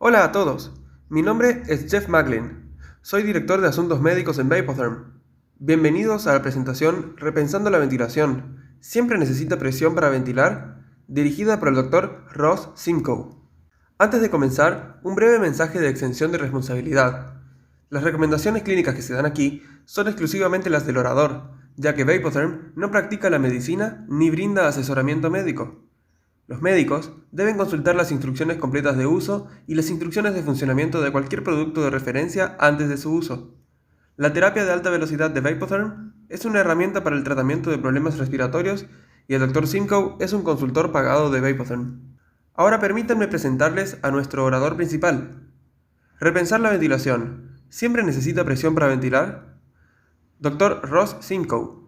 Hola a todos, mi nombre es Jeff Maglin, soy director de Asuntos Médicos en Vapotherm. Bienvenidos a la presentación Repensando la ventilación. ¿Siempre necesita presión para ventilar? Dirigida por el Dr. Ross Simcoe. Antes de comenzar, un breve mensaje de exención de responsabilidad. Las recomendaciones clínicas que se dan aquí son exclusivamente las del orador, ya que Vapotherm no practica la medicina ni brinda asesoramiento médico. Los médicos deben consultar las instrucciones completas de uso y las instrucciones de funcionamiento de cualquier producto de referencia antes de su uso. La terapia de alta velocidad de Vapotherm es una herramienta para el tratamiento de problemas respiratorios y el Dr. Simcoe es un consultor pagado de Vapotherm. Ahora permítanme presentarles a nuestro orador principal. Repensar la ventilación. ¿Siempre necesita presión para ventilar? Dr. Ross Simcoe.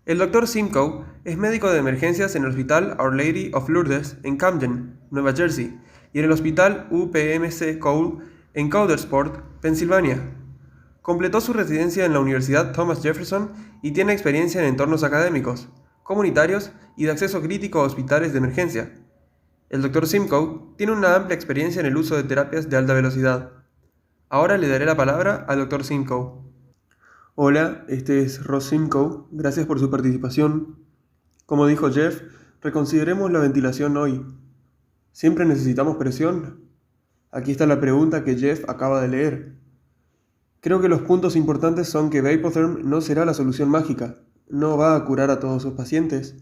El Dr. Simcoe es médico de emergencias en el Hospital Our Lady of Lourdes en Camden, Nueva Jersey, y en el Hospital UPMC Cole en Coudersport, Pensilvania. Completó su residencia en la Universidad Thomas Jefferson y tiene experiencia en entornos académicos, comunitarios y de acceso crítico a hospitales de emergencia. El Dr. Simcoe tiene una amplia experiencia en el uso de terapias de alta velocidad. Ahora le daré la palabra al Dr. Simcoe. Hola, este es Ross Simcoe. Gracias por su participación. Como dijo Jeff, reconsideremos la ventilación hoy. ¿Siempre necesitamos presión? Aquí está la pregunta que Jeff acaba de leer. Creo que los puntos importantes son que Vapotherm no será la solución mágica, no va a curar a todos sus pacientes,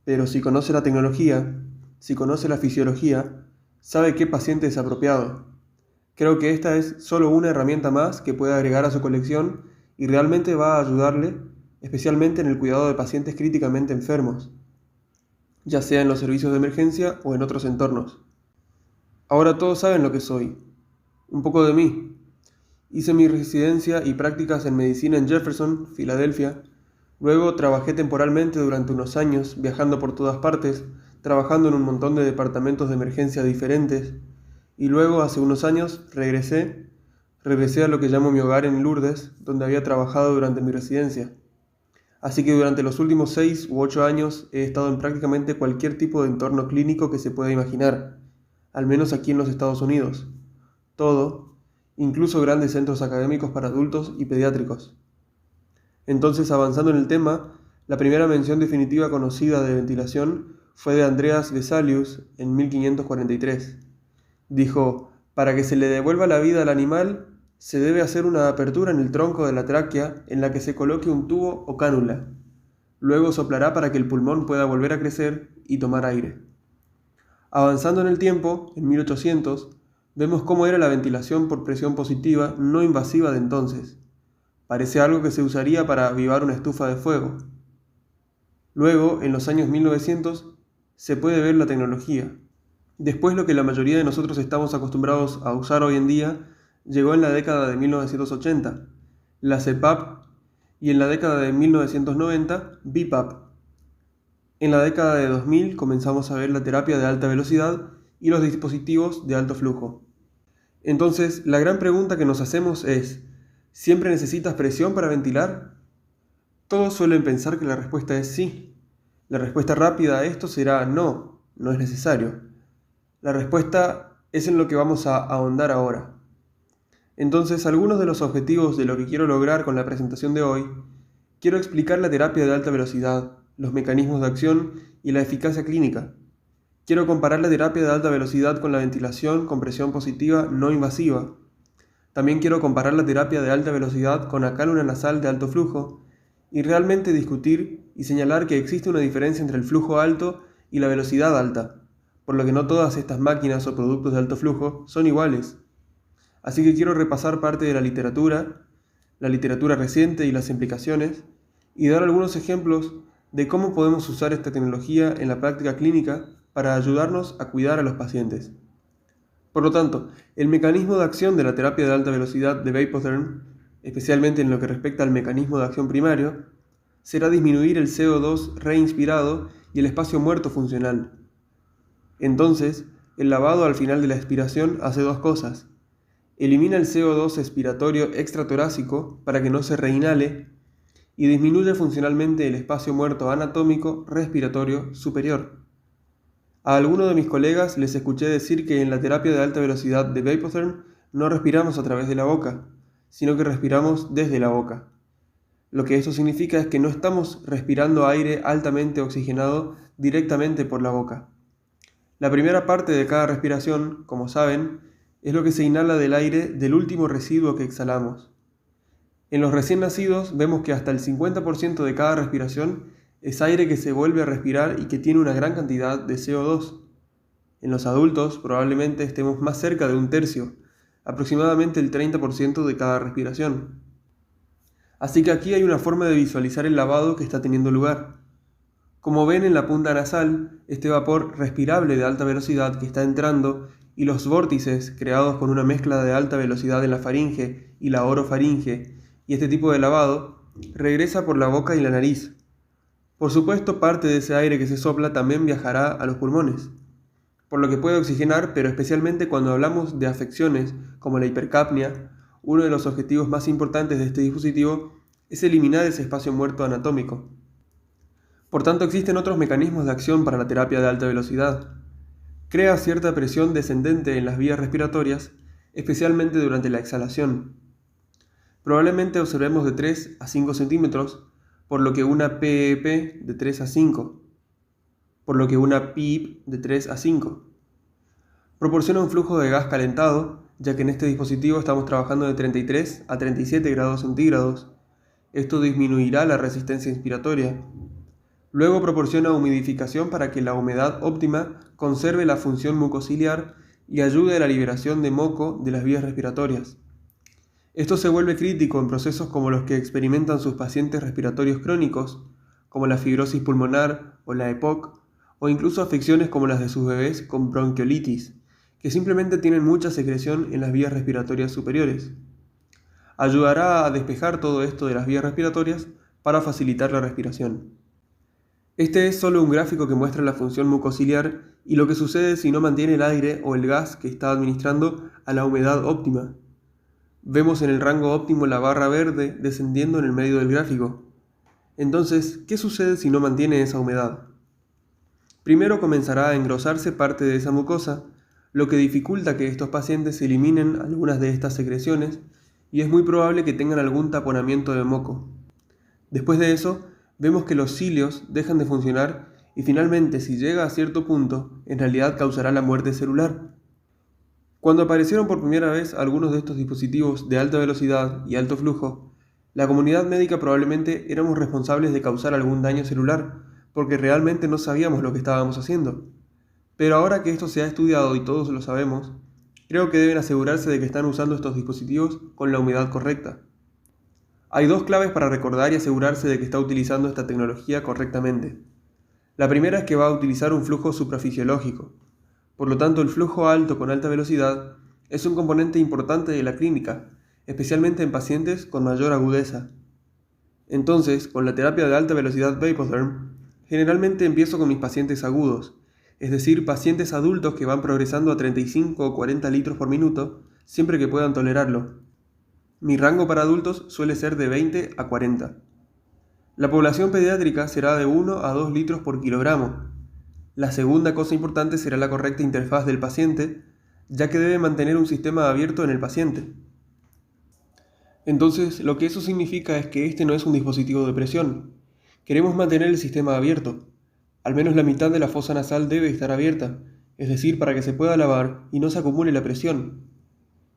pero si conoce la tecnología, si conoce la fisiología, sabe qué paciente es apropiado. Creo que esta es solo una herramienta más que puede agregar a su colección y realmente va a ayudarle, especialmente en el cuidado de pacientes críticamente enfermos, ya sea en los servicios de emergencia o en otros entornos. Ahora todos saben lo que soy. Un poco de mí. Hice mi residencia y prácticas en medicina en Jefferson, Filadelfia. Luego trabajé temporalmente durante unos años, viajando por todas partes, trabajando en un montón de departamentos de emergencia diferentes. Y luego, hace unos años, regresé a lo que llamo mi hogar en Lourdes, donde había trabajado durante mi residencia. Así que durante los últimos 6 u 8 años he estado en prácticamente cualquier tipo de entorno clínico que se pueda imaginar, al menos aquí en los Estados Unidos. Todo, incluso grandes centros académicos para adultos y pediátricos. Entonces, avanzando en el tema, la primera mención definitiva conocida de ventilación fue de Andreas Vesalius en 1543. Dijo: para que se le devuelva la vida al animal, se debe hacer una apertura en el tronco de la tráquea en la que se coloque un tubo o cánula. Luego soplará para que el pulmón pueda volver a crecer y tomar aire. Avanzando en el tiempo, en 1800, vemos cómo era la ventilación por presión positiva no invasiva de entonces. Parece algo que se usaría para avivar una estufa de fuego. Luego, en los años 1900, se puede ver la tecnología. Después, lo que la mayoría de nosotros estamos acostumbrados a usar hoy en día llegó en la década de 1980, la CPAP, y en la década de 1990, BiPAP. En la década de 2000 comenzamos a ver la terapia de alta velocidad y los dispositivos de alto flujo. Entonces, la gran pregunta que nos hacemos es: ¿siempre necesitas presión para ventilar? Todos suelen pensar que la respuesta es sí. La respuesta rápida a esto será no, no es necesario. La respuesta es en lo que vamos a ahondar ahora. Entonces, algunos de los objetivos de lo que quiero lograr con la presentación de hoy, quiero explicar la terapia de alta velocidad, los mecanismos de acción y la eficacia clínica. Quiero comparar la terapia de alta velocidad con la ventilación con presión positiva no invasiva. También quiero comparar la terapia de alta velocidad con la cánula nasal de alto flujo y realmente discutir y señalar que existe una diferencia entre el flujo alto y la velocidad alta, por lo que no todas estas máquinas o productos de alto flujo son iguales. Así que quiero repasar parte de la literatura reciente y las implicaciones, y dar algunos ejemplos de cómo podemos usar esta tecnología en la práctica clínica para ayudarnos a cuidar a los pacientes. Por lo tanto, el mecanismo de acción de la terapia de alta velocidad de Vapotherm, especialmente en lo que respecta al mecanismo de acción primario, será disminuir el CO2 reinspirado y el espacio muerto funcional. Entonces, el lavado al final de la expiración hace dos cosas. Elimina el CO2 expiratorio extratorácico para que no se reinhale y disminuye funcionalmente el espacio muerto anatómico respiratorio superior. A algunos de mis colegas les escuché decir que en la terapia de alta velocidad de Vapotherm no respiramos a través de la boca, sino que respiramos desde la boca. Lo que eso significa es que no estamos respirando aire altamente oxigenado directamente por la boca. La primera parte de cada respiración, como saben, es lo que se inhala del aire del último residuo que exhalamos. En los recién nacidos vemos que hasta el 50% de cada respiración es aire que se vuelve a respirar y que tiene una gran cantidad de CO2. En los adultos probablemente estemos más cerca de un tercio, aproximadamente el 30% de cada respiración. Así que aquí hay una forma de visualizar el lavado que está teniendo lugar. Como ven en la punta nasal, este vapor respirable de alta velocidad que está entrando y los vórtices creados con una mezcla de alta velocidad en la faringe y la orofaringe y este tipo de lavado, regresa por la boca y la nariz. Por supuesto, parte de ese aire que se sopla también viajará a los pulmones, por lo que puede oxigenar, pero especialmente cuando hablamos de afecciones como la hipercapnia, uno de los objetivos más importantes de este dispositivo es eliminar ese espacio muerto anatómico. Por tanto, existen otros mecanismos de acción para la terapia de alta velocidad. Crea cierta presión descendente en las vías respiratorias, especialmente durante la exhalación. Probablemente observemos de 3 a 5 centímetros, por lo que una PEP de 3 a 5, por lo que una PIP de 3 a 5. Proporciona un flujo de gas calentado, ya que en este dispositivo estamos trabajando de 33 a 37 grados centígrados. Esto disminuirá la resistencia inspiratoria. Luego proporciona humidificación para que la humedad óptima conserve la función mucociliar y ayude a la liberación de moco de las vías respiratorias. Esto se vuelve crítico en procesos como los que experimentan sus pacientes respiratorios crónicos, como la fibrosis pulmonar o la EPOC, o incluso afecciones como las de sus bebés con bronquiolitis, que simplemente tienen mucha secreción en las vías respiratorias superiores. Ayudará a despejar todo esto de las vías respiratorias para facilitar la respiración. Este es solo un gráfico que muestra la función mucociliar y lo que sucede si no mantiene el aire o el gas que está administrando a la humedad óptima. Vemos en el rango óptimo la barra verde descendiendo en el medio del gráfico. Entonces, ¿qué sucede si no mantiene esa humedad? Primero comenzará a engrosarse parte de esa mucosa, lo que dificulta que estos pacientes eliminen algunas de estas secreciones y es muy probable que tengan algún taponamiento de moco. Después de eso, vemos que los cilios dejan de funcionar y finalmente, si llega a cierto punto, en realidad causará la muerte celular. Cuando aparecieron por primera vez algunos de estos dispositivos de alta velocidad y alto flujo, la comunidad médica probablemente éramos responsables de causar algún daño celular, porque realmente no sabíamos lo que estábamos haciendo. Pero ahora que esto se ha estudiado y todos lo sabemos, creo que deben asegurarse de que están usando estos dispositivos con la humedad correcta. Hay dos claves para recordar y asegurarse de que está utilizando esta tecnología correctamente. La primera es que va a utilizar un flujo suprafisiológico. Por lo tanto, el flujo alto con alta velocidad es un componente importante de la clínica, especialmente en pacientes con mayor agudeza. Entonces, con la terapia de alta velocidad Vapotherm, generalmente empiezo con mis pacientes agudos, es decir, pacientes adultos que van progresando a 35 o 40 litros por minuto, siempre que puedan tolerarlo. Mi rango para adultos suele ser de 20 a 40. La población pediátrica será de 1 a 2 litros por kilogramo. La segunda cosa importante será la correcta interfaz del paciente, ya que debe mantener un sistema abierto en el paciente. Entonces, lo que eso significa es que este no es un dispositivo de presión. Queremos mantener el sistema abierto. Al menos la mitad de la fosa nasal debe estar abierta, es decir, para que se pueda lavar y no se acumule la presión.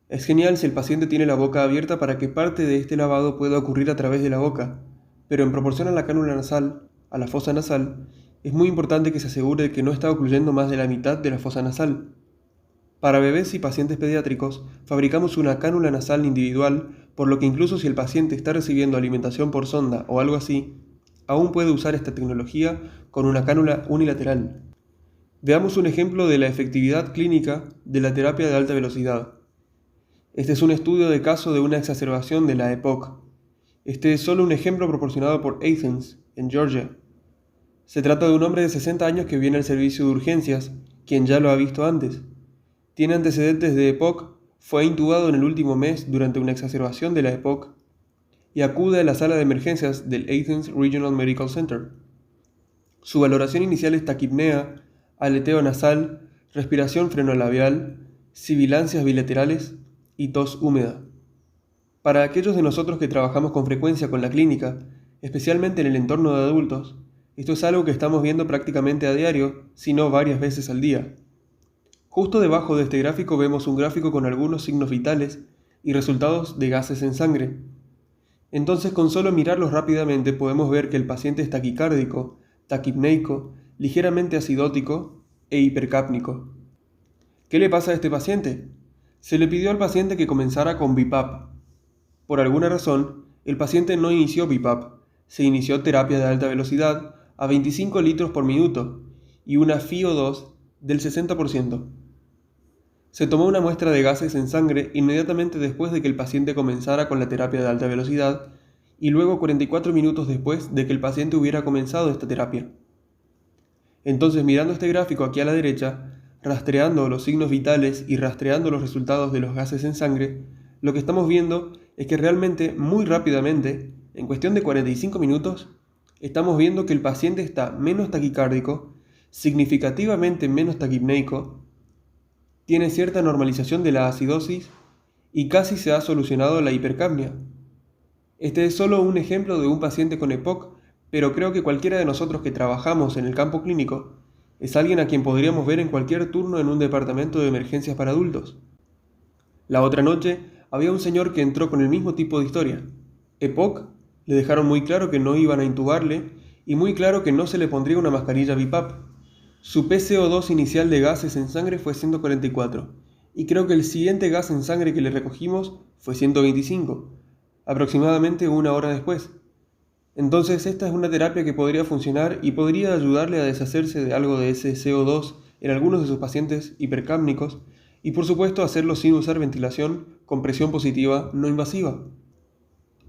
Es genial si el paciente tiene la boca abierta para que parte de este lavado pueda ocurrir a través de la boca, pero en proporción a la cánula nasal, a la fosa nasal, es muy importante que se asegure de que no está ocluyendo más de la mitad de la fosa nasal. Para bebés y pacientes pediátricos, fabricamos una cánula nasal individual, por lo que incluso si el paciente está recibiendo alimentación por sonda o algo así, aún puede usar esta tecnología con una cánula unilateral. Veamos un ejemplo de la efectividad clínica de la terapia de alta velocidad. Este es un estudio de caso de una exacerbación de la EPOC. Este es solo un ejemplo proporcionado por Athens, en Georgia. Se trata de un hombre de 60 años que viene al servicio de urgencias, quien ya lo ha visto antes. Tiene antecedentes de EPOC, fue intubado en el último mes durante una exacerbación de la EPOC y acude a la sala de emergencias del Athens Regional Medical Center. Su valoración inicial es taquipnea, aleteo nasal, respiración frenolabial, sibilancias bilaterales y tos húmeda. Para aquellos de nosotros que trabajamos con frecuencia con la clínica, especialmente en el entorno de adultos, esto es algo que estamos viendo prácticamente a diario, si no varias veces al día. Justo debajo de este gráfico vemos un gráfico con algunos signos vitales y resultados de gases en sangre. Entonces, con solo mirarlos rápidamente podemos ver que el paciente es taquicárdico, taquipneico, ligeramente acidótico e hipercápnico. ¿Qué le pasa a este paciente? Se le pidió al paciente que comenzara con BiPAP. Por alguna razón, el paciente no inició BiPAP, se inició terapia de alta velocidad a 25 litros por minuto y una FiO2 del 60%. Se tomó una muestra de gases en sangre inmediatamente después de que el paciente comenzara con la terapia de alta velocidad y luego 44 minutos después de que el paciente hubiera comenzado esta terapia. Entonces, mirando este gráfico aquí a la derecha, rastreando los signos vitales y rastreando los resultados de los gases en sangre, lo que estamos viendo es que realmente, muy rápidamente, en cuestión de 45 minutos, estamos viendo que el paciente está menos taquicárdico, significativamente menos taquipneico, tiene cierta normalización de la acidosis y casi se ha solucionado la hipercapnia. Este es solo un ejemplo de un paciente con EPOC, pero creo que cualquiera de nosotros que trabajamos en el campo clínico es alguien a quien podríamos ver en cualquier turno en un departamento de emergencias para adultos. La otra noche había un señor que entró con el mismo tipo de historia. EPOC, le dejaron muy claro que no iban a intubarle y muy claro que no se le pondría una mascarilla BiPAP. Su PCO2 inicial de gases en sangre fue 144 y creo que el siguiente gas en sangre que le recogimos fue 125, aproximadamente una hora después. Entonces esta es una terapia que podría funcionar y podría ayudarle a deshacerse de algo de ese CO2 en algunos de sus pacientes hipercápnicos y por supuesto hacerlo sin usar ventilación con presión positiva no invasiva.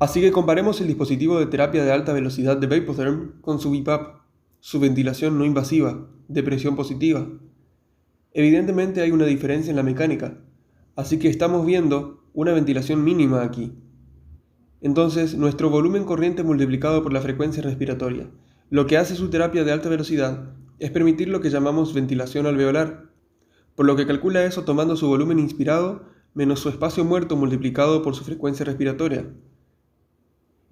Así que comparemos el dispositivo de terapia de alta velocidad de Vapotherm con su BiPAP, su ventilación no invasiva, de presión positiva. Evidentemente hay una diferencia en la mecánica, así que estamos viendo una ventilación mínima aquí. Entonces, nuestro volumen corriente multiplicado por la frecuencia respiratoria, lo que hace su terapia de alta velocidad es permitir lo que llamamos ventilación alveolar, por lo que calcula eso tomando su volumen inspirado menos su espacio muerto multiplicado por su frecuencia respiratoria.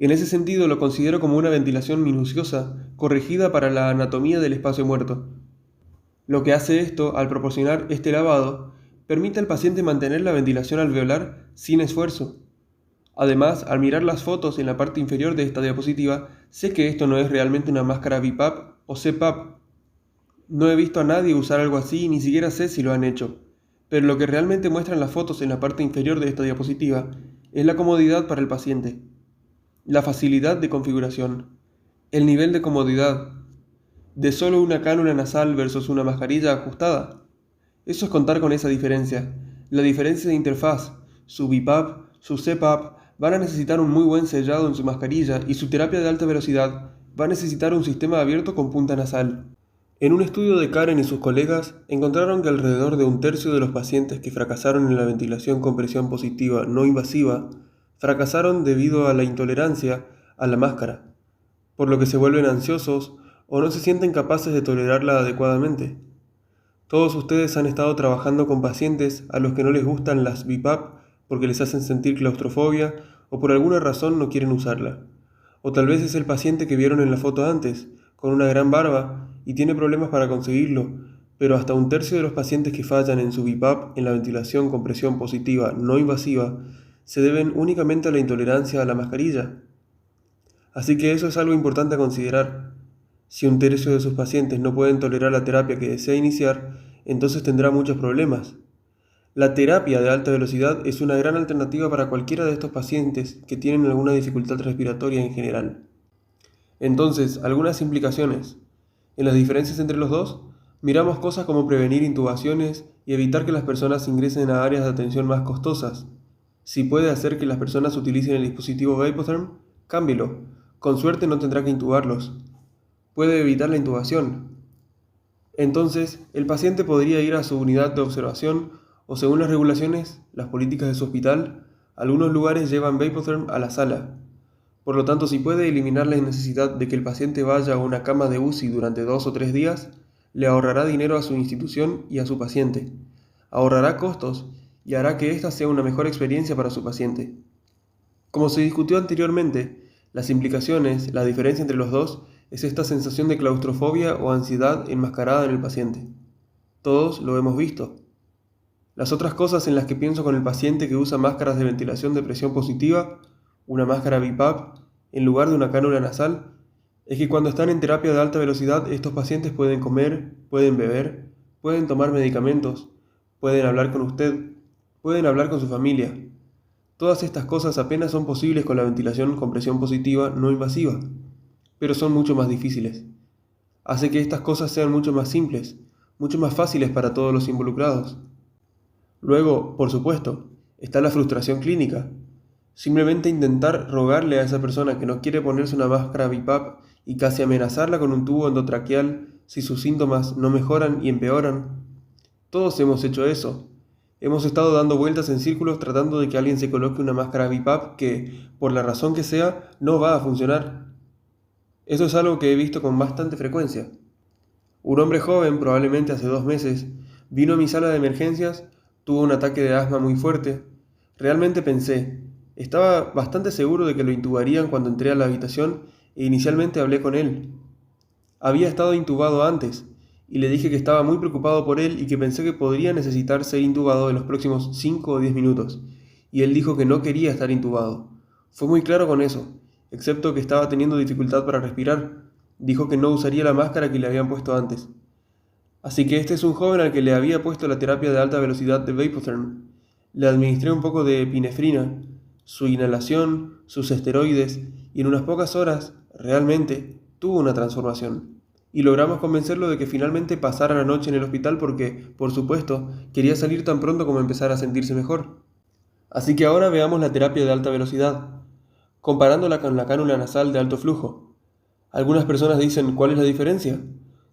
En ese sentido lo considero como una ventilación minuciosa, corregida para la anatomía del espacio muerto. Lo que hace esto, al proporcionar este lavado, permite al paciente mantener la ventilación alveolar sin esfuerzo. Además, al mirar las fotos en la parte inferior de esta diapositiva, sé que esto no es realmente una máscara BiPAP o CPAP. No he visto a nadie usar algo así y ni siquiera sé si lo han hecho. Pero lo que realmente muestran las fotos en la parte inferior de esta diapositiva es la comodidad para el paciente, la facilidad de configuración, el nivel de comodidad, de solo una cánula nasal versus una mascarilla ajustada. Eso es contar con esa diferencia, la diferencia de interfaz. Su BiPAP, su CPAP van a necesitar un muy buen sellado en su mascarilla y su terapia de alta velocidad va a necesitar un sistema abierto con punta nasal. En un estudio de Karen y sus colegas encontraron que alrededor de un tercio de los pacientes que fracasaron en la ventilación con presión positiva no invasiva fracasaron debido a la intolerancia a la máscara, por lo que se vuelven ansiosos o no se sienten capaces de tolerarla adecuadamente. Todos ustedes han estado trabajando con pacientes a los que no les gustan las BiPAP porque les hacen sentir claustrofobia o por alguna razón no quieren usarla. O tal vez es el paciente que vieron en la foto antes, con una gran barba y tiene problemas para conseguirlo, pero hasta un tercio de los pacientes que fallan en su BiPAP en la ventilación con presión positiva no invasiva se deben únicamente a la intolerancia a la mascarilla. Así que eso es algo importante a considerar. Si un tercio de sus pacientes no pueden tolerar la terapia que desea iniciar, entonces tendrá muchos problemas. La terapia de alta velocidad es una gran alternativa para cualquiera de estos pacientes que tienen alguna dificultad respiratoria en general. Entonces, algunas implicaciones. En las diferencias entre los dos, miramos cosas como prevenir intubaciones y evitar que las personas ingresen a áreas de atención más costosas. Si puede hacer que las personas utilicen el dispositivo Vapotherm, cámbielo. Con suerte no tendrá que intubarlos. Puede evitar la intubación. Entonces, el paciente podría ir a su unidad de observación o, según las regulaciones, las políticas de su hospital, algunos lugares llevan Vapotherm a la sala. Por lo tanto, si puede eliminar la necesidad de que el paciente vaya a una cama de UCI durante 2 o 3 días, le ahorrará dinero a su institución y a su paciente, ahorrará costos y hará que ésta sea una mejor experiencia para su paciente. Como se discutió anteriormente, las implicaciones, la diferencia entre los dos, es esta sensación de claustrofobia o ansiedad enmascarada en el paciente. Todos lo hemos visto. Las otras cosas en las que pienso con el paciente que usa máscaras de ventilación de presión positiva, una máscara BiPAP, en lugar de una cánula nasal, es que cuando están en terapia de alta velocidad, estos pacientes pueden comer, pueden beber, pueden tomar medicamentos, pueden hablar con usted, pueden hablar con su familia. Todas estas cosas apenas son posibles con la ventilación con presión positiva no invasiva, pero son mucho más difíciles. Hace que estas cosas sean mucho más simples, mucho más fáciles para todos los involucrados. Luego, por supuesto, está la frustración clínica. Simplemente intentar rogarle a esa persona que no quiere ponerse una máscara BiPAP y casi amenazarla con un tubo endotraqueal si sus síntomas no mejoran y empeoran. Todos hemos hecho eso. Hemos estado dando vueltas en círculos tratando de que alguien se coloque una máscara BiPAP que, por la razón que sea, no va a funcionar. Eso es algo que he visto con bastante frecuencia. Un hombre joven, probablemente hace 2 meses, vino a mi sala de emergencias, tuvo un ataque de asma muy fuerte. Realmente pensé, estaba bastante seguro de que lo intubarían cuando entré a la habitación e inicialmente hablé con él. Había estado intubado antes, y le dije que estaba muy preocupado por él y que pensé que podría necesitar ser intubado en los próximos 5 o 10 minutos, y él dijo que no quería estar intubado. Fue muy claro con eso, excepto que estaba teniendo dificultad para respirar. Dijo que no usaría la máscara que le habían puesto antes. Así que este es un joven al que le había puesto la terapia de alta velocidad de Vapotherm. Le administré un poco de epinefrina, su inhalación, sus esteroides, y en unas pocas horas, realmente, tuvo una transformación. Y logramos convencerlo de que finalmente pasara la noche en el hospital porque, por supuesto, quería salir tan pronto como empezar a sentirse mejor. Así que ahora veamos la terapia de alta velocidad, comparándola con la cánula nasal de alto flujo. Algunas personas dicen, ¿cuál es la diferencia?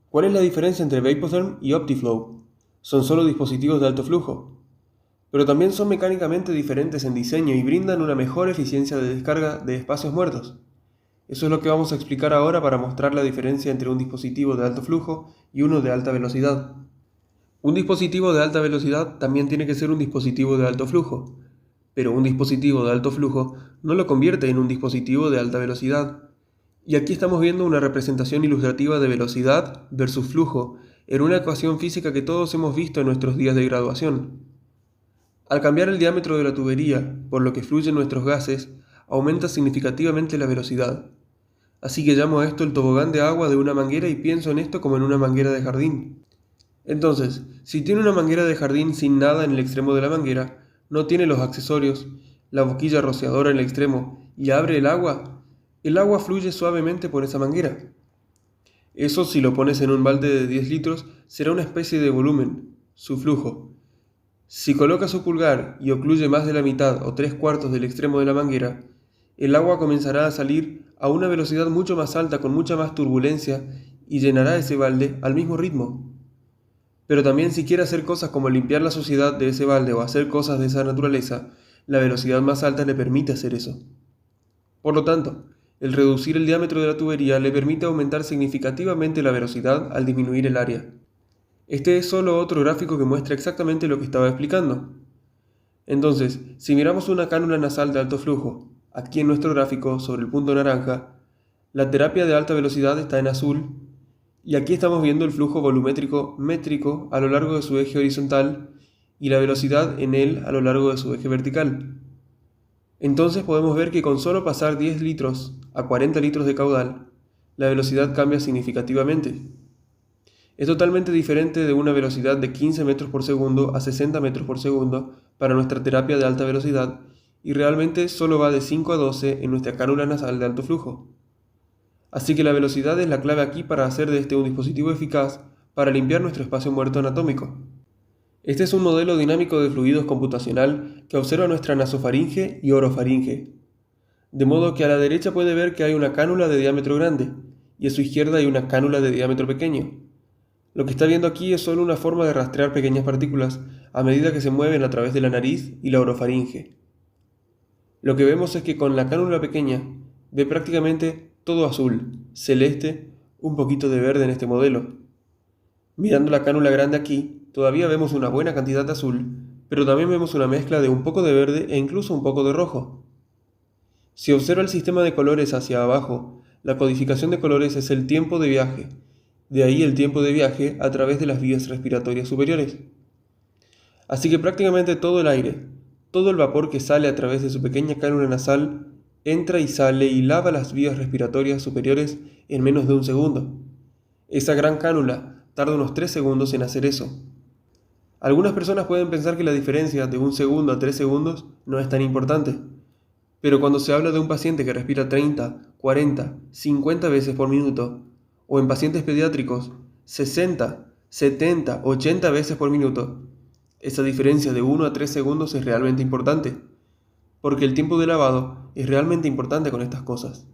¿Cuál es la diferencia entre Vapotherm y Optiflow? Son solo dispositivos de alto flujo, pero también son mecánicamente diferentes en diseño y brindan una mejor eficiencia de descarga de espacios muertos. Eso es lo que vamos a explicar ahora para mostrar la diferencia entre un dispositivo de alto flujo y uno de alta velocidad. Un dispositivo de alta velocidad también tiene que ser un dispositivo de alto flujo, pero un dispositivo de alto flujo no lo convierte en un dispositivo de alta velocidad. Y aquí estamos viendo una representación ilustrativa de velocidad versus flujo en una ecuación física que todos hemos visto en nuestros días de graduación. Al cambiar el diámetro de la tubería, por lo que fluyen nuestros gases, aumenta significativamente la velocidad. Así que llamo a esto el tobogán de agua de una manguera y pienso en esto como en una manguera de jardín. Entonces, si tiene una manguera de jardín sin nada en el extremo de la manguera, no tiene los accesorios, la boquilla rociadora en el extremo, y abre el agua fluye suavemente por esa manguera. Eso, si lo pones en un balde de 10 litros, será una especie de volumen, su flujo. Si coloca su pulgar y ocluye más de la mitad o 3/4 del extremo de la manguera, el agua comenzará a salir a una velocidad mucho más alta con mucha más turbulencia y llenará ese balde al mismo ritmo. Pero también si quiere hacer cosas como limpiar la suciedad de ese balde o hacer cosas de esa naturaleza, la velocidad más alta le permite hacer eso. Por lo tanto, el reducir el diámetro de la tubería le permite aumentar significativamente la velocidad al disminuir el área. Este es solo otro gráfico que muestra exactamente lo que estaba explicando. Entonces, si miramos una cánula nasal de alto flujo, aquí en nuestro gráfico sobre el punto naranja, la terapia de alta velocidad está en azul, y aquí estamos viendo el flujo volumétrico métrico a lo largo de su eje horizontal y la velocidad en él a lo largo de su eje vertical. Entonces podemos ver que con solo pasar 10 litros a 40 litros de caudal, la velocidad cambia significativamente. Es totalmente diferente de una velocidad de 15 metros por segundo a 60 metros por segundo para nuestra terapia de alta velocidad y realmente solo va de 5 a 12 en nuestra cánula nasal de alto flujo. Así que la velocidad es la clave aquí para hacer de este un dispositivo eficaz para limpiar nuestro espacio muerto anatómico. Este es un modelo dinámico de fluidos computacional que observa nuestra nasofaringe y orofaringe. De modo que a la derecha puede ver que hay una cánula de diámetro grande y a su izquierda hay una cánula de diámetro pequeño. Lo que está viendo aquí es solo una forma de rastrear pequeñas partículas a medida que se mueven a través de la nariz y la orofaringe. Lo que vemos es que con la cánula pequeña ve prácticamente todo azul, celeste, un poquito de verde en este modelo. Mirando la cánula grande aquí, todavía vemos una buena cantidad de azul, pero también vemos una mezcla de un poco de verde e incluso un poco de rojo. Si observa el sistema de colores hacia abajo, la codificación de colores es el tiempo de viaje, de ahí el tiempo de viaje a través de las vías respiratorias superiores. Así que prácticamente todo el aire, todo el vapor que sale a través de su pequeña cánula nasal, entra y sale y lava las vías respiratorias superiores en menos de un segundo. Esa gran cánula tarda unos 3 segundos en hacer eso. Algunas personas pueden pensar que la diferencia de 1 segundo a 3 segundos no es tan importante, pero cuando se habla de un paciente que respira 30, 40, 50 veces por minuto, o en pacientes pediátricos 60, 70, 80 veces por minuto, esa diferencia de 1 a 3 segundos es realmente importante, porque el tiempo de lavado es realmente importante con estas cosas.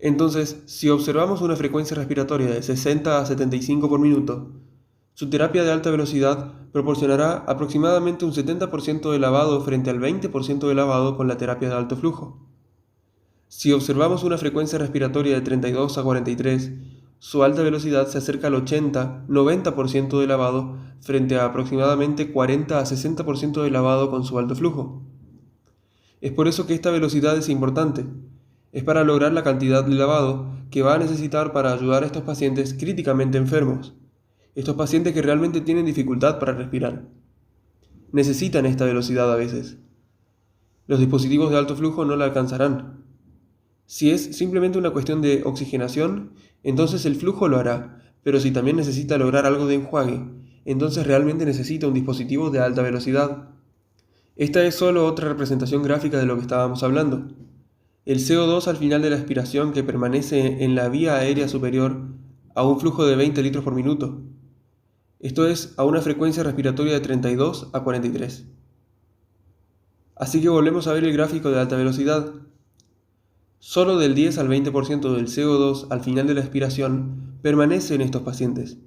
Entonces, si observamos una frecuencia respiratoria de 60 a 75 por minuto, su terapia de alta velocidad proporcionará aproximadamente un 70% de lavado frente al 20% de lavado con la terapia de alto flujo. Si observamos una frecuencia respiratoria de 32 a 43, su alta velocidad se acerca al 80-90% de lavado frente a aproximadamente 40 a 60% de lavado con su alto flujo. Es por eso que esta velocidad es importante. Es para lograr la cantidad de lavado que va a necesitar para ayudar a estos pacientes críticamente enfermos. Estos pacientes que realmente tienen dificultad para respirar. Necesitan esta velocidad a veces. Los dispositivos de alto flujo no la alcanzarán. Si es simplemente una cuestión de oxigenación, entonces el flujo lo hará, pero si también necesita lograr algo de enjuague, entonces realmente necesita un dispositivo de alta velocidad. Esta es solo otra representación gráfica de lo que estábamos hablando. El CO2 al final de la expiración que permanece en la vía aérea superior a un flujo de 20 litros por minuto. Esto es a una frecuencia respiratoria de 32 a 43. Así que volvemos a ver el gráfico de alta velocidad. Solo del 10 al 20% del CO2 al final de la expiración permanece en estos pacientes,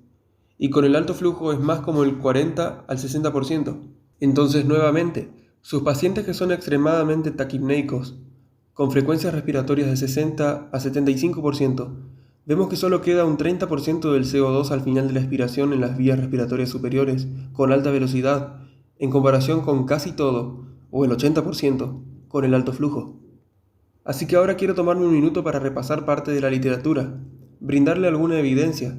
y con el alto flujo es más como el 40 al 60%. Entonces, nuevamente, sus pacientes que son extremadamente taquipneicos, con frecuencias respiratorias de 60 a 75%, vemos que solo queda un 30% del CO2 al final de la expiración en las vías respiratorias superiores, con alta velocidad, en comparación con casi todo, o el 80%, con el alto flujo. Así que ahora quiero tomarme un minuto para repasar parte de la literatura, brindarle alguna evidencia,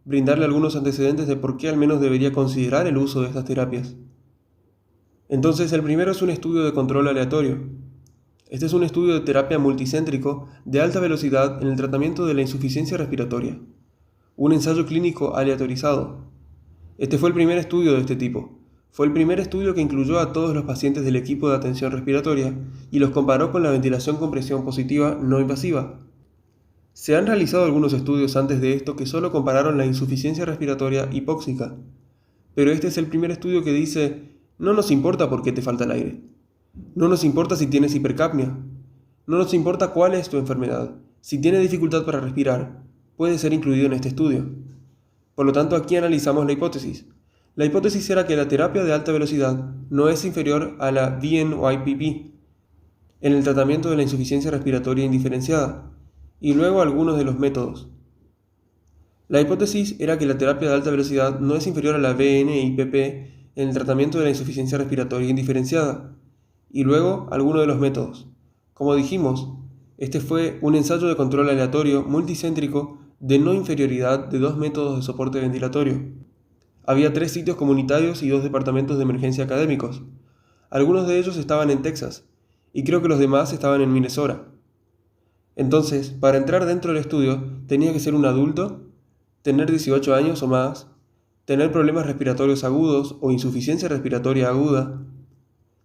brindarle algunos antecedentes de por qué al menos debería considerar el uso de estas terapias. Entonces, el primero es un estudio de control aleatorio. Este es un estudio de terapia multicéntrico de alta velocidad en el tratamiento de la insuficiencia respiratoria. Un ensayo clínico aleatorizado. Este fue el primer estudio de este tipo. Fue el primer estudio que incluyó a todos los pacientes del equipo de atención respiratoria y los comparó con la ventilación con presión positiva no invasiva. Se han realizado algunos estudios antes de esto que solo compararon la insuficiencia respiratoria hipóxica, pero este es el primer estudio que dice: no nos importa por qué te falta el aire. No nos importa si tienes hipercapnia. No nos importa cuál es tu enfermedad. Si tienes dificultad para respirar, puede ser incluido en este estudio. Por lo tanto, aquí analizamos la hipótesis. La hipótesis era que la terapia de alta velocidad no es inferior a la VNYPP en el tratamiento de la insuficiencia respiratoria indiferenciada, y luego algunos de los métodos. La hipótesis era que la terapia de alta velocidad no es inferior a la VNIPP en el tratamiento de la insuficiencia respiratoria indiferenciada, y luego algunos de los métodos. Como dijimos, este fue un ensayo de control aleatorio multicéntrico de no inferioridad de 2 métodos de soporte ventilatorio. Había 3 sitios comunitarios y 2 departamentos de emergencia académicos. Algunos de ellos estaban en Texas, y creo que los demás estaban en Minnesota. Entonces, para entrar dentro del estudio, tenía que ser un adulto, tener 18 años o más, tener problemas respiratorios agudos o insuficiencia respiratoria aguda,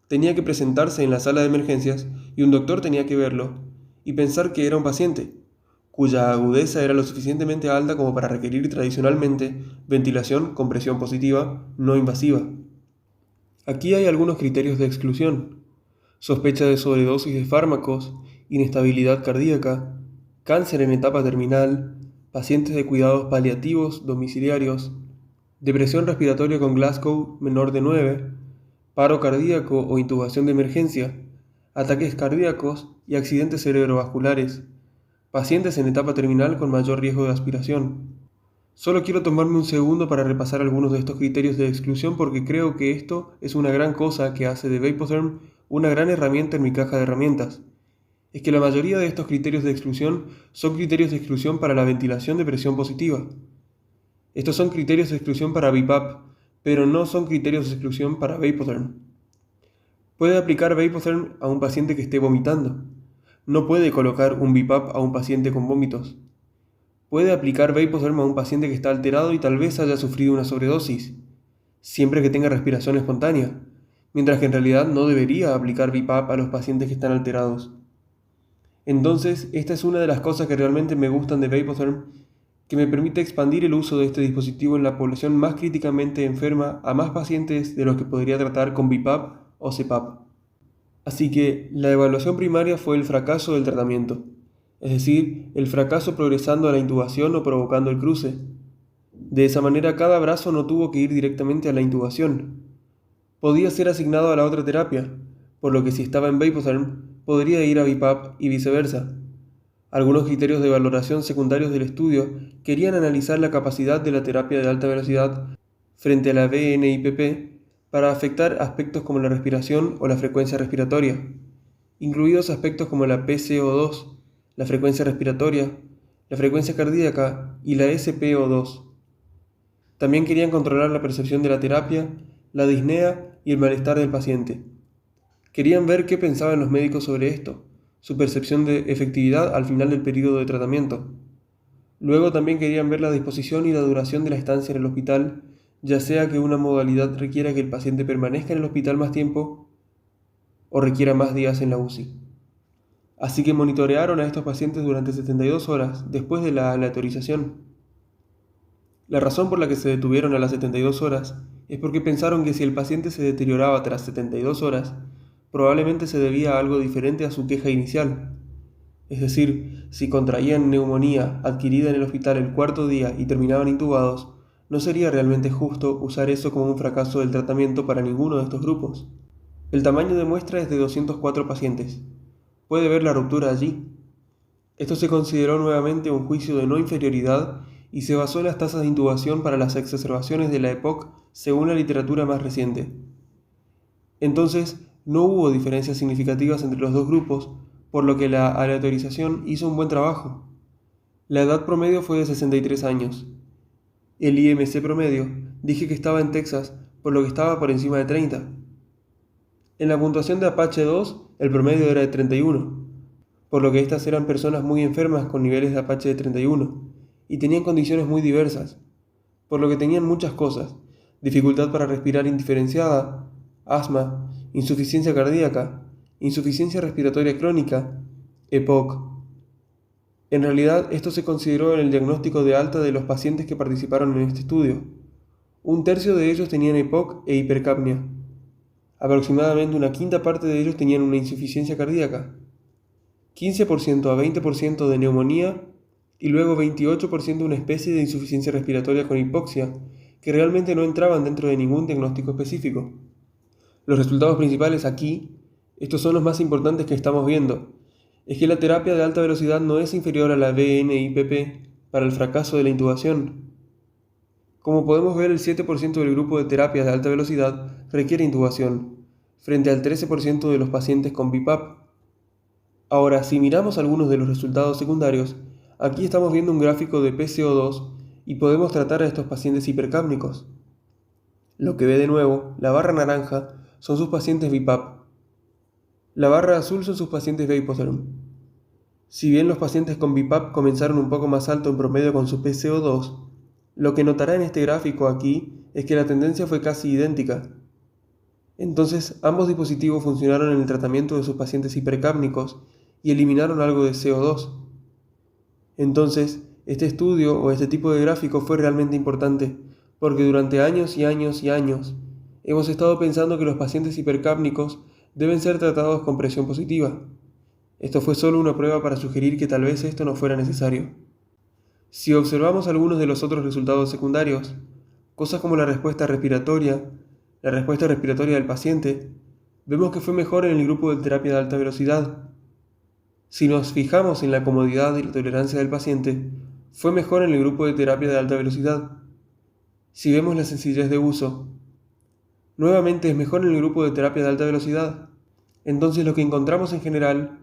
tenía que presentarse en la sala de emergencias y un doctor tenía que verlo y pensar que era un paciente, cuya agudeza era lo suficientemente alta como para requerir tradicionalmente ventilación con presión positiva no invasiva. Aquí hay algunos criterios de exclusión: sospecha de sobredosis de fármacos, inestabilidad cardíaca, cáncer en etapa terminal, pacientes de cuidados paliativos domiciliarios, depresión respiratoria con Glasgow menor de 9, paro cardíaco o intubación de emergencia, ataques cardíacos y accidentes cerebrovasculares, pacientes en etapa terminal con mayor riesgo de aspiración. Solo quiero tomarme un segundo para repasar algunos de estos criterios de exclusión porque creo que esto es una gran cosa que hace de Vapotherm una gran herramienta en mi caja de herramientas. Es que la mayoría de estos criterios de exclusión son criterios de exclusión para la ventilación de presión positiva. Estos son criterios de exclusión para BiPAP, pero no son criterios de exclusión para Vapotherm. Puede aplicar Vapotherm a un paciente que esté vomitando. No puede colocar un BiPAP a un paciente con vómitos. Puede aplicar Vapotherm a un paciente que está alterado y tal vez haya sufrido una sobredosis, siempre que tenga respiración espontánea, mientras que en realidad no debería aplicar BiPAP a los pacientes que están alterados. Entonces, esta es una de las cosas que realmente me gustan de Vapotherm, que me permite expandir el uso de este dispositivo en la población más críticamente enferma a más pacientes de los que podría tratar con BiPAP o CPAP. Así que la evaluación primaria fue el fracaso del tratamiento, es decir, el fracaso progresando a la intubación o provocando el cruce. De esa manera cada brazo no tuvo que ir directamente a la intubación. Podía ser asignado a la otra terapia, por lo que si estaba en Vapotherm, podría ir a BiPAP y viceversa. Algunos criterios de valoración secundarios del estudio querían analizar la capacidad de la terapia de alta velocidad frente a la VNIPP para afectar aspectos como la respiración o la frecuencia respiratoria, incluidos aspectos como la PCO2, la frecuencia respiratoria, la frecuencia cardíaca y la SpO2. También querían controlar la percepción de la terapia, la disnea y el malestar del paciente. Querían ver qué pensaban los médicos sobre esto, su percepción de efectividad al final del periodo de tratamiento. Luego también querían ver la disposición y la duración de la estancia en el hospital, ya sea que una modalidad requiera que el paciente permanezca en el hospital más tiempo o requiera más días en la UCI. Así que monitorearon a estos pacientes durante 72 horas después de la aleatorización. La razón por la que se detuvieron a las 72 horas es porque pensaron que si el paciente se deterioraba tras 72 horas, probablemente se debía a algo diferente a su queja inicial. Es decir, si contraían neumonía adquirida en el hospital el cuarto día y terminaban intubados, no sería realmente justo usar eso como un fracaso del tratamiento para ninguno de estos grupos. El tamaño de muestra es de 204 pacientes. Puede ver la ruptura allí. Esto se consideró nuevamente un juicio de no inferioridad y se basó en las tasas de intubación para las exacerbaciones de la EPOC según la literatura más reciente. Entonces, no hubo diferencias significativas entre los dos grupos, por lo que la aleatorización hizo un buen trabajo. La edad promedio fue de 63 años. El IMC promedio dije que estaba en Texas, por lo que estaba por encima de 30. En la puntuación de Apache 2, el promedio era de 31, por lo que estas eran personas muy enfermas con niveles de Apache de 31, y tenían condiciones muy diversas, por lo que tenían muchas cosas: dificultad para respirar indiferenciada, asma, insuficiencia cardíaca, insuficiencia respiratoria crónica, EPOC. En realidad, esto se consideró en el diagnóstico de alta de los pacientes que participaron en este estudio. Un tercio de ellos tenían EPOC e hipercapnia. Aproximadamente una quinta parte de ellos tenían una insuficiencia cardíaca, 15% a 20% de neumonía y luego 28% una especie de insuficiencia respiratoria con hipoxia, que realmente no entraban dentro de ningún diagnóstico específico. Los resultados principales aquí, estos son los más importantes que estamos viendo, es que la terapia de alta velocidad no es inferior a la VNIPP para el fracaso de la intubación. Como podemos ver, el 7% del grupo de terapia de alta velocidad requiere intubación, frente al 13% de los pacientes con BiPAP. Ahora, si miramos algunos de los resultados secundarios, aquí estamos viendo un gráfico de PCO2 y podemos tratar a estos pacientes hipercápnicos. Lo que ve de nuevo, la barra naranja, son sus pacientes BiPAP. La barra azul son sus pacientes Vapotherm. Si bien los pacientes con BiPAP comenzaron un poco más alto en promedio con su PCO2, lo que notará en este gráfico aquí es que la tendencia fue casi idéntica. Entonces, ambos dispositivos funcionaron en el tratamiento de sus pacientes hipercápnicos y eliminaron algo de CO2. Entonces, este estudio o este tipo de gráfico fue realmente importante, porque durante años y años y años hemos estado pensando que los pacientes hipercápnicos deben ser tratados con presión positiva. Esto fue solo una prueba para sugerir que tal vez esto no fuera necesario. Si observamos algunos de los otros resultados secundarios, cosas como la respuesta respiratoria del paciente, vemos que fue mejor en el grupo de terapia de alta velocidad. Si nos fijamos en la comodidad y la tolerancia del paciente, fue mejor en el grupo de terapia de alta velocidad. Si vemos la sencillez de uso, nuevamente es mejor en el grupo de terapia de alta velocidad. Entonces lo que encontramos en general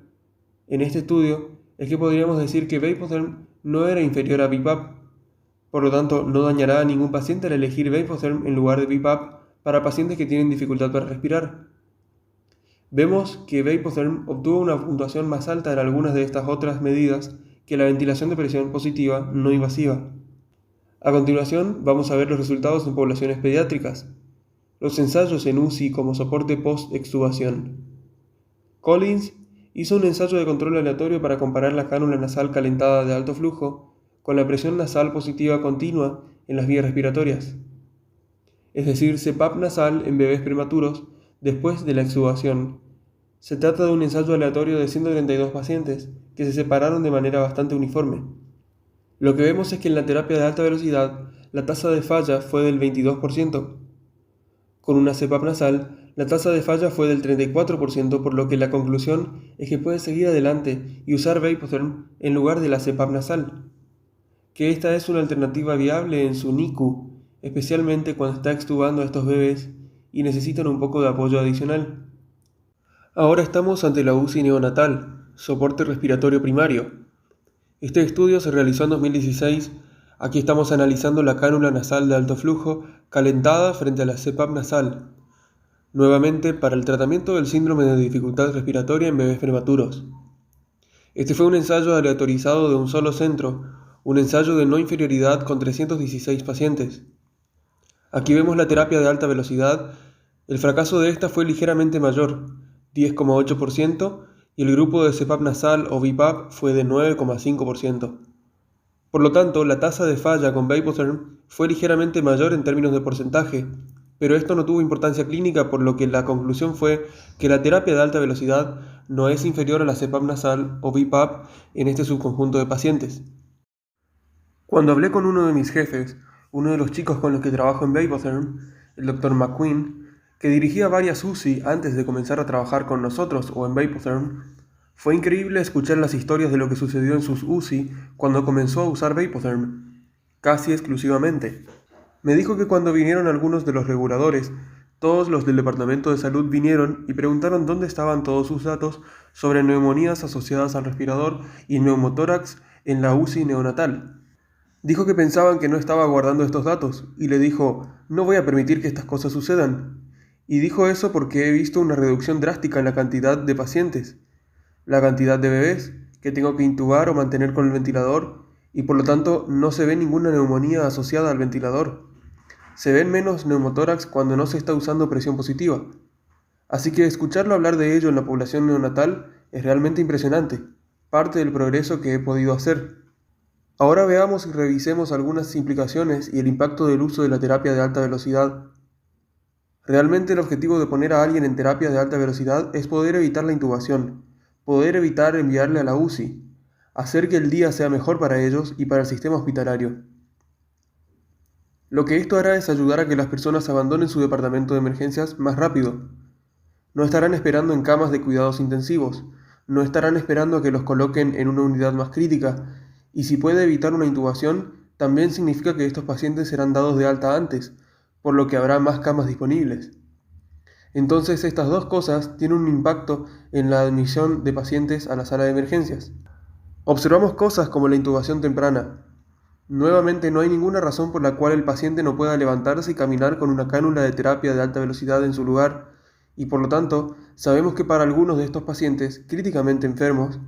en este estudio es que podríamos decir que Vapotherm no era inferior a BiPAP. Por lo tanto, no dañará a ningún paciente al elegir Vapotherm en lugar de BiPAP para pacientes que tienen dificultad para respirar. Vemos que Vapotherm obtuvo una puntuación más alta en algunas de estas otras medidas que la ventilación de presión positiva no invasiva. A continuación, vamos a ver los resultados en poblaciones pediátricas. Los ensayos en UCI como soporte post-extubación. Collins hizo un ensayo de control aleatorio para comparar la cánula nasal calentada de alto flujo con la presión nasal positiva continua en las vías respiratorias, es decir, CPAP nasal en bebés prematuros después de la extubación. Se trata de un ensayo aleatorio de 132 pacientes que se separaron de manera bastante uniforme. Lo que vemos es que en la terapia de alta velocidad la tasa de falla fue del 22%. Con una CPAP nasal, la tasa de falla fue del 34%, por lo que la conclusión es que puede seguir adelante y usar Vapotherm en lugar de la CPAP nasal, que esta es una alternativa viable en su NICU, especialmente cuando está extubando a estos bebés y necesitan un poco de apoyo adicional. Ahora estamos ante la UCI neonatal, soporte respiratorio primario. Este estudio se realizó en 2016. Aquí estamos analizando la cánula nasal de alto flujo calentada frente a la CPAP nasal, nuevamente para el tratamiento del síndrome de dificultad respiratoria en bebés prematuros. Este fue un ensayo aleatorizado de un solo centro, un ensayo de no inferioridad con 316 pacientes. Aquí vemos la terapia de alta velocidad. El fracaso de esta fue ligeramente mayor, 10,8%, y el grupo de CPAP nasal o BiPAP fue de 9,5%. Por lo tanto, la tasa de falla con Vapotherm fue ligeramente mayor en términos de porcentaje, pero esto no tuvo importancia clínica, por lo que la conclusión fue que la terapia de alta velocidad no es inferior a la CPAP nasal o BiPAP en este subconjunto de pacientes. Cuando hablé con uno de mis jefes, uno de los chicos con los que trabajo en Vapotherm, el Dr. McQueen, que dirigía varias UCI antes de comenzar a trabajar con nosotros o en Vapotherm, fue increíble escuchar las historias de lo que sucedió en sus UCI cuando comenzó a usar Vapotherm, casi exclusivamente. Me dijo que cuando vinieron algunos de los reguladores, todos los del Departamento de Salud vinieron y preguntaron dónde estaban todos sus datos sobre neumonías asociadas al respirador y neumotórax en la UCI neonatal. Dijo que pensaban que no estaba guardando estos datos y le dijo, no voy a permitir que estas cosas sucedan. Y dijo eso porque he visto una reducción drástica en la cantidad de pacientes, la cantidad de bebés que tengo que intubar o mantener con el ventilador, y por lo tanto no se ve ninguna neumonía asociada al ventilador. Se ven menos neumotórax cuando no se está usando presión positiva. Así que escucharlo hablar de ello en la población neonatal es realmente impresionante, parte del progreso que he podido hacer. Ahora veamos y revisemos algunas implicaciones y el impacto del uso de la terapia de alta velocidad. Realmente el objetivo de poner a alguien en terapia de alta velocidad es poder evitar la intubación, poder evitar enviarle a la UCI, hacer que el día sea mejor para ellos y para el sistema hospitalario. Lo que esto hará es ayudar a que las personas abandonen su departamento de emergencias más rápido. No estarán esperando en camas de cuidados intensivos, no estarán esperando a que los coloquen en una unidad más crítica, y si puede evitar una intubación, también significa que estos pacientes serán dados de alta antes, por lo que habrá más camas disponibles. Entonces estas dos cosas tienen un impacto en la admisión de pacientes a la sala de emergencias. Observamos cosas como la intubación temprana. Nuevamente no hay ninguna razón por la cual el paciente no pueda levantarse y caminar con una cánula de terapia de alta velocidad en su lugar, y por lo tanto sabemos que para algunos de estos pacientes críticamente enfermos,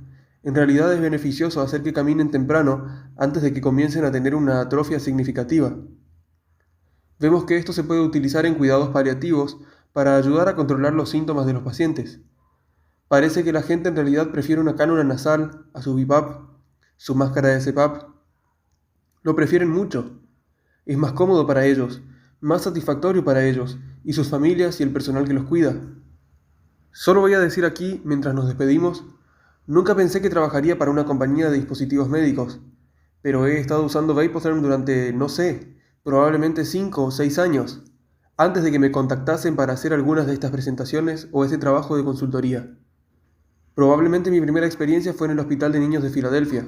en realidad es beneficioso hacer que caminen temprano antes de que comiencen a tener una atrofia significativa. Vemos que esto se puede utilizar en cuidados paliativos para ayudar a controlar los síntomas de los pacientes. Parece que la gente en realidad prefiere una cánula nasal a su BiPAP, su máscara de CPAP. Lo prefieren mucho. Es más cómodo para ellos, más satisfactorio para ellos y sus familias y el personal que los cuida. Solo voy a decir aquí, mientras nos despedimos, nunca pensé que trabajaría para una compañía de dispositivos médicos, pero he estado usando Vapotherm durante, no sé, probablemente 5 o 6 años, antes de que me contactasen para hacer algunas de estas presentaciones o ese trabajo de consultoría. Probablemente mi primera experiencia fue en el Hospital de Niños de Filadelfia.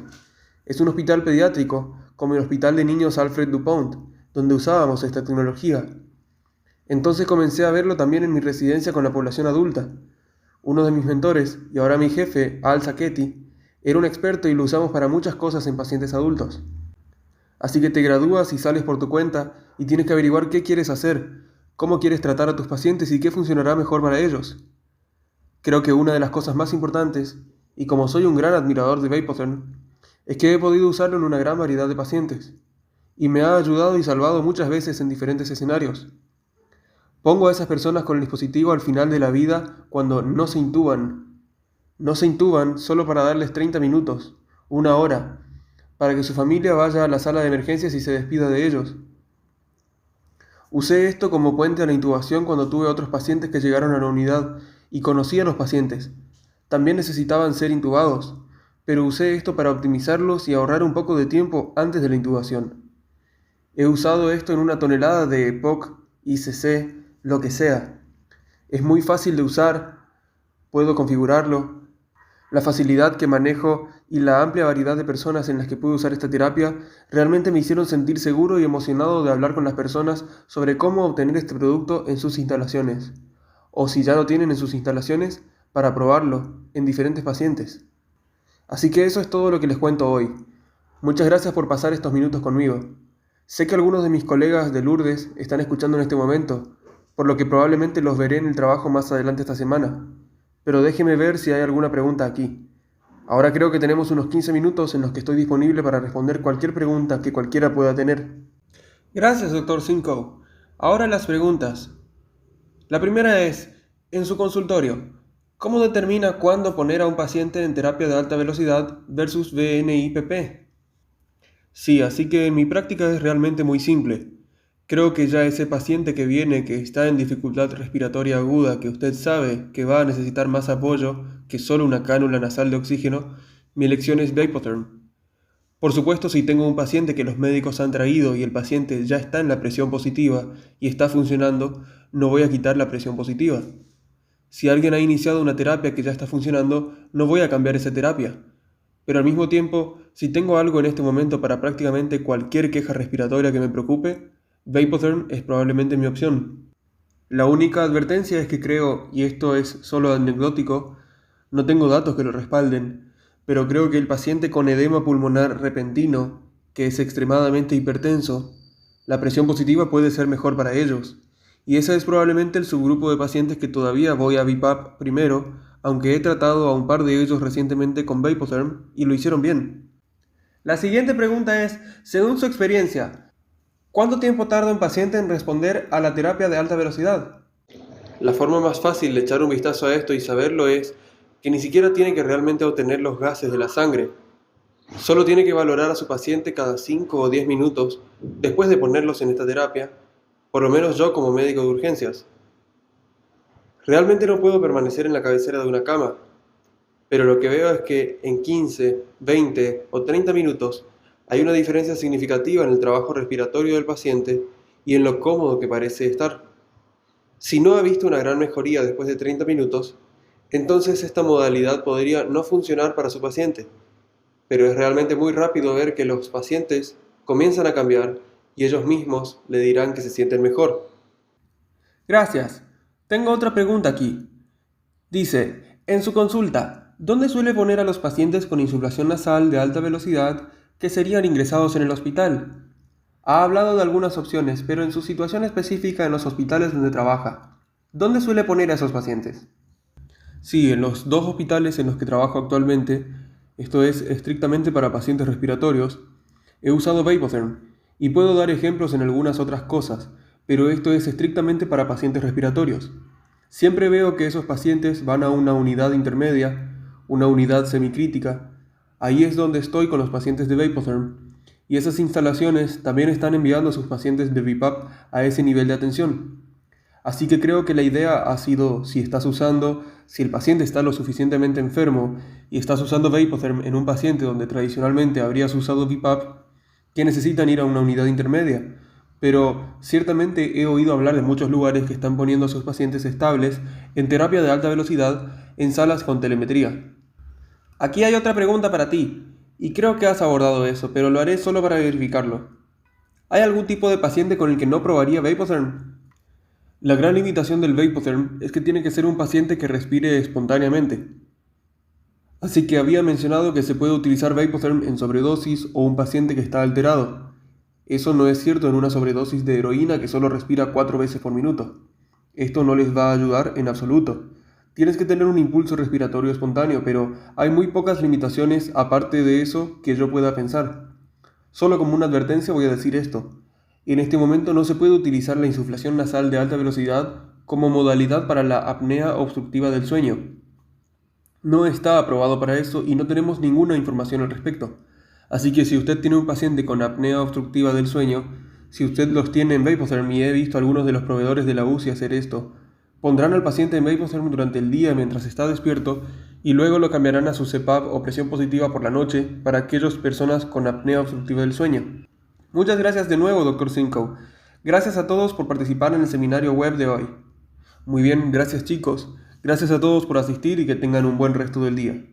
Es un hospital pediátrico como el Hospital de Niños Alfred Dupont, donde usábamos esta tecnología. Entonces comencé a verlo también en mi residencia con la población adulta. Uno de mis mentores, y ahora mi jefe, Al Sacchetti, era un experto y lo usamos para muchas cosas en pacientes adultos. Así que te gradúas y sales por tu cuenta y tienes que averiguar qué quieres hacer, cómo quieres tratar a tus pacientes y qué funcionará mejor para ellos. Creo que una de las cosas más importantes, y como soy un gran admirador de Vapotherm, es que he podido usarlo en una gran variedad de pacientes, y me ha ayudado y salvado muchas veces en diferentes escenarios. Pongo a esas personas con el dispositivo al final de la vida cuando no se intuban. No se intuban solo para darles 30 minutos, una hora, para que su familia vaya a la sala de emergencias y se despida de ellos. Usé esto como puente a la intubación cuando tuve otros pacientes que llegaron a la unidad y conocí a los pacientes. También necesitaban ser intubados, pero usé esto para optimizarlos y ahorrar un poco de tiempo antes de la intubación. He usado esto en una tonelada de EPOC, ICC, lo que sea. Es muy fácil de usar, puedo configurarlo. La facilidad que manejo y la amplia variedad de personas en las que pude usar esta terapia realmente me hicieron sentir seguro y emocionado de hablar con las personas sobre cómo obtener este producto en sus instalaciones, o si ya lo tienen en sus instalaciones, para probarlo en diferentes pacientes. Así que eso es todo lo que les cuento hoy. Muchas gracias por pasar estos minutos conmigo. Sé que algunos de mis colegas de Lourdes están escuchando en este momento, por lo que probablemente los veré en el trabajo más adelante esta semana. Pero déjeme ver si hay alguna pregunta aquí. Ahora creo que tenemos unos 15 minutos en los que estoy disponible para responder cualquier pregunta que cualquiera pueda tener. Gracias, Dr. Simcoe. Ahora las preguntas. La primera es, en su consultorio, ¿cómo determina cuándo poner a un paciente en terapia de alta velocidad versus VNIPP? Sí, así que mi práctica es realmente muy simple. Creo que ya ese paciente que viene, que está en dificultad respiratoria aguda, que usted sabe que va a necesitar más apoyo que solo una cánula nasal de oxígeno, mi elección es Vapotherm. Por supuesto, si tengo un paciente que los médicos han traído y el paciente ya está en la presión positiva y está funcionando, no voy a quitar la presión positiva. Si alguien ha iniciado una terapia que ya está funcionando, no voy a cambiar esa terapia. Pero al mismo tiempo, si tengo algo en este momento para prácticamente cualquier queja respiratoria que me preocupe, Vapotherm es probablemente mi opción. La única advertencia es que creo, y esto es solo anecdótico, no tengo datos que lo respalden, pero creo que el paciente con edema pulmonar repentino, que es extremadamente hipertenso, la presión positiva puede ser mejor para ellos. Y ese es probablemente el subgrupo de pacientes que todavía voy a BiPAP primero, aunque he tratado a un par de ellos recientemente con Vapotherm y lo hicieron bien. La siguiente pregunta es, según su experiencia, ¿cuánto tiempo tarda un paciente en responder a la terapia de alta velocidad? La forma más fácil de echar un vistazo a esto y saberlo es que ni siquiera tiene que realmente obtener los gases de la sangre. Solo tiene que valorar a su paciente cada 5 o 10 minutos después de ponerlos en esta terapia, por lo menos yo como médico de urgencias. Realmente no puedo permanecer en la cabecera de una cama, pero lo que veo es que en 15, 20 o 30 minutos hay una diferencia significativa en el trabajo respiratorio del paciente y en lo cómodo que parece estar. Si no ha visto una gran mejoría después de 30 minutos, entonces esta modalidad podría no funcionar para su paciente, pero es realmente muy rápido ver que los pacientes comienzan a cambiar y ellos mismos le dirán que se sienten mejor. Gracias. Tengo otra pregunta aquí. Dice, en su consulta, ¿dónde suele poner a los pacientes con insuflación nasal de alta velocidad que serían ingresados en el hospital? Ha hablado de algunas opciones, pero en su situación específica en los hospitales donde trabaja, ¿dónde suele poner a esos pacientes? Sí, en los 2 hospitales en los que trabajo actualmente, esto es estrictamente para pacientes respiratorios, he usado Vapotherm y puedo dar ejemplos en algunas otras cosas, pero esto es estrictamente para pacientes respiratorios. Siempre veo que esos pacientes van a una unidad intermedia, una unidad semicrítica. Ahí es donde estoy con los pacientes de Vapotherm, y esas instalaciones también están enviando a sus pacientes de BiPAP a ese nivel de atención. Así que creo que la idea ha sido, si el paciente está lo suficientemente enfermo y estás usando Vapotherm en un paciente donde tradicionalmente habrías usado BiPAP, que necesitan ir a una unidad intermedia. Pero ciertamente he oído hablar de muchos lugares que están poniendo a sus pacientes estables en terapia de alta velocidad en salas con telemetría. Aquí hay otra pregunta para ti. Y creo que has abordado eso, pero lo haré solo para verificarlo. ¿Hay algún tipo de paciente con el que no probaría Vapotherm? La gran limitación del Vapotherm es que tiene que ser un paciente que respire espontáneamente. Así que había mencionado que se puede utilizar Vapotherm en sobredosis o un paciente que está alterado. Eso no es cierto en una sobredosis de heroína que solo respira 4 veces por minuto. Esto no les va a ayudar en absoluto. Tienes que tener un impulso respiratorio espontáneo, pero hay muy pocas limitaciones aparte de eso que yo pueda pensar. Solo como una advertencia voy a decir esto. En este momento no se puede utilizar la insuflación nasal de alta velocidad como modalidad para la apnea obstructiva del sueño. No está aprobado para eso y no tenemos ninguna información al respecto. Así que si usted tiene un paciente con apnea obstructiva del sueño, si usted los tiene en Vapotherm y he visto a algunos de los proveedores de la UCI hacer esto, pondrán al paciente en Vapotherm durante el día mientras está despierto y luego lo cambiarán a su CPAP o presión positiva por la noche para aquellas personas con apnea obstructiva del sueño. Muchas gracias de nuevo, Dr. Simcoe. Gracias a todos por participar en el seminario web de hoy. Muy bien, gracias chicos. Gracias a todos por asistir y que tengan un buen resto del día.